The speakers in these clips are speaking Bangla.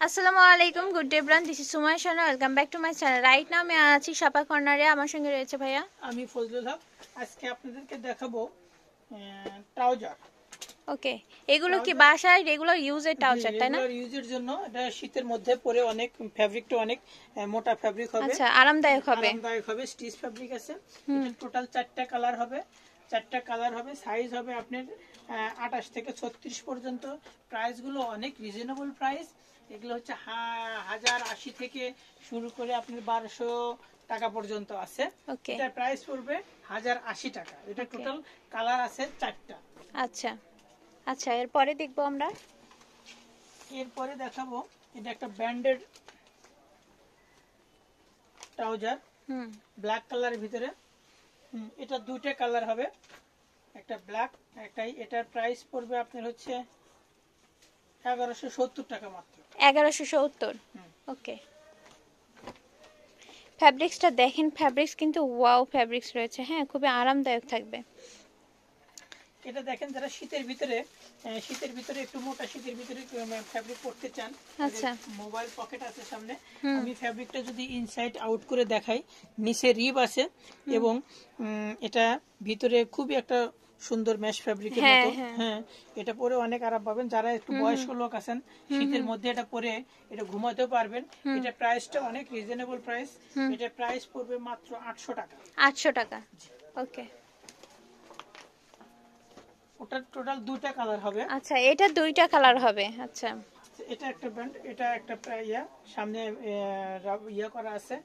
আসসালামু আলাইকুম, গুড ডে ব্রান, this is Sumaiya Shanu, welcome back to my channel. Right now আমি আছি শাপা কর্নারে, আমার সঙ্গে রয়েছে ভাইয়া। আমি ফজলুল হক। আজকে আপনাদেরকে দেখাবো ট্রাউজার। ওকে, এগুলো কি বাসায় রেগুলার ইউজের ট্রাউজার তাই না? রেগুলার ইউজের জন্য এটা শীতের মধ্যে পরে অনেক ফ্যাব্রিকটা অনেক মোটা ফ্যাব্রিক হবে। আচ্ছা, আরামদায়ক হবে। আরামদায়ক হবে, স্টিচ ফ্যাব্রিক আছে। এটা টোটাল 4টা কালার হবে। 4টা কালার হবে, সাইজ হবে আপনার 28 থেকে 36 পর্যন্ত। প্রাইসগুলো অনেক রিজনেবল প্রাইস। এগুলো হচ্ছে 1080 থেকে শুরু করে আপনার 1200 টাকা পর্যন্ত আছে। এটা প্রাইস পড়বে 1080 টাকা। এটা টোটাল কালার আছে 4টা। আচ্ছা আচ্ছা, এরপরে দেখবো আমরা। এরপরে দেখাবো এটা একটা ব্র্যান্ডেড ট্রাউজার, ব্ল্যাক কালারের ভিতরে। এটা দুইটা কালার হবে, একটা ব্ল্যাক একটাই। এটার প্রাইস পড়বে আপনার হচ্ছে 1170 টাকা মাত্র। 1170। ওকে, ফ্যাব্রিক্সটা দেখেন, ফ্যাব্রিক্স কিন্তু ওয়াও ফ্যাব্রিক্স রয়েছে। হ্যাঁ, খুবই আরামদায়ক থাকবে। এটা দেখেন, যারা শীতের ভিতরে একটু মোটা শীতের ভিতরে ফ্যাব্রিক পরতে চান। আচ্ছা, মোবাইল পকেট আছে সামনে। আমি ফ্যাব্রিকটা যদি ইনসাইড আউট করে দেখাই, নিচে রিব আছে এবং এটা ভিতরে খুবই একটা সুন্দর মেশ ফ্যাব্রিকের মতো। হ্যাঁ, এটা পরে অনেক আরাম পাবেন। যারা একটু বয়স্ক লোক আছেন, শীতের মধ্যে এটা পরে এটা ঘুমাতেও পারবেন। এটা প্রাইসটা অনেক রিজনেবল প্রাইস। এটা প্রাইস পড়বে মাত্র 800 টাকা। 800 টাকা। ওকে, ওটা টোটাল দুইটা কালার হবে। আচ্ছা, এটা দুইটা কালার হবে। আচ্ছা, এটা একটা ব্র্যান্ড, এটা একটা সামনে ইয়া করা আছে।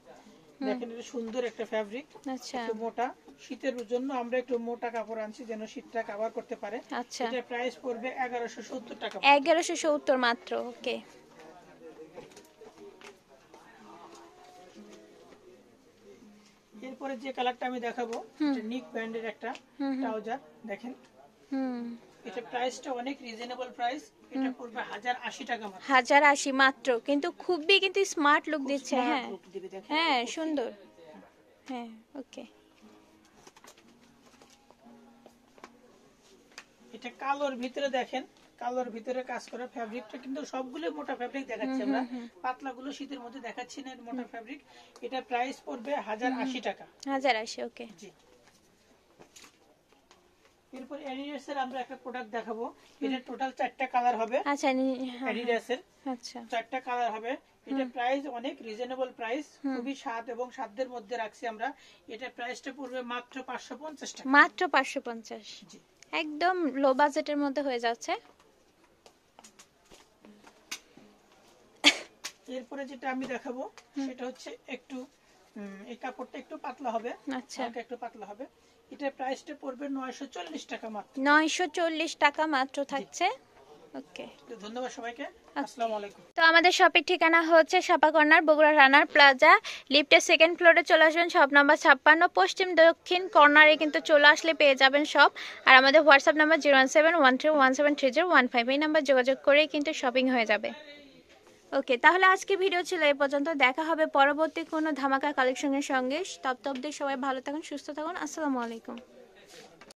দেখেন, এটা সুন্দর একটা ফ্যাব্রিক। আচ্ছা, একটু মোটা। শীতের জন্য আমরা একটু মোটা কাপড় আনছি যেন শীতটা কভার করতে পারে। আচ্ছা, এটা প্রাইস পড়বে 1170 টাকা। 1170 মাত্র। ওকে, এরপরে যে কালারটা আমি দেখাবো, এটা নিক ব্র্যান্ডের একটা ট্রাউজার। দেখেন, এটা প্রাইসটা অনেক রিজনেবল প্রাইস। এটা পড়বে 1080 টাকা মাত্র। 1080 মাত্র, কিন্তু খুবই কিন্তু স্মার্ট লুক দিচ্ছে। হ্যাঁ হ্যাঁ, সুন্দর। হ্যাঁ, ওকে। এটা কালোর ভিতরে দেখেন, কালোর ভিতরে কাজ করা। ফ্যাব্রিকটা কিন্তু সবগুলো মোটা ফ্যাব্রিক দেখাচ্ছি আমরা, পাতলাগুলো শীতের মধ্যে দেখাচ্ছি না। মোটা ফ্যাব্রিক। এটা প্রাইস পড়বে 1080 টাকা। 1080। ওকে, জি। এরপর অ্যাডিডাসের আমরা একটা প্রোডাক্ট দেখাবো। এটা টোটাল 4টা কালার হবে। আচ্ছা, অ্যাডিডাসের আচ্ছা 4টা কালার হবে। এটা প্রাইস অনেক রিজনেবল প্রাইস, খুবই স্বাদ এবং সাধ্যের মধ্যে রাখছি আমরা। এটা প্রাইসটা পড়বে মাত্র 550 টাকা। মাত্র 550। জি, একদম লো বাজেটের মধ্যে হয়ে যাচ্ছে। এরপরে যেটা আমি দেখাবো সেটা হচ্ছে একটু এই কাপড়টা একটু পাতলা হবে। আচ্ছা, একটু পাতলা হবে। এটা প্রাইসটা পড়বে 940 টাকা মাত্র। 940 টাকা মাত্র থাকছে। ওকে, ধন্যবাদ সবাইকে। আসসালামু আলাইকুম। তো আমাদের শপের ঠিকানা হচ্ছে শাপা কর্নার, বগুড়া রানার প্লাজা, লিফটের 2nd ফ্লোরে চলে আসবেন। শপ নাম্বার 56, পশ্চিম দক্ষিণ কর্নারে কিন্তু চলে আসলে পেয়ে যাবেন সব। আর আমাদের হোয়াটসঅ্যাপ নাম্বার 01713173015। এই নাম্বার যোগাযোগ করেই কিন্তু শপিং হয়ে যাবে। ওকে, তাহলে আজকে ভিডিও ছিল এই পর্যন্ত। দেখা হবে পরবর্তী কোনো ধামাকা কালেকশনের সঙ্গে। তব সবাই ভালো থাকুন, সুস্থ থাকুন। আসসালামু আলাইকুম।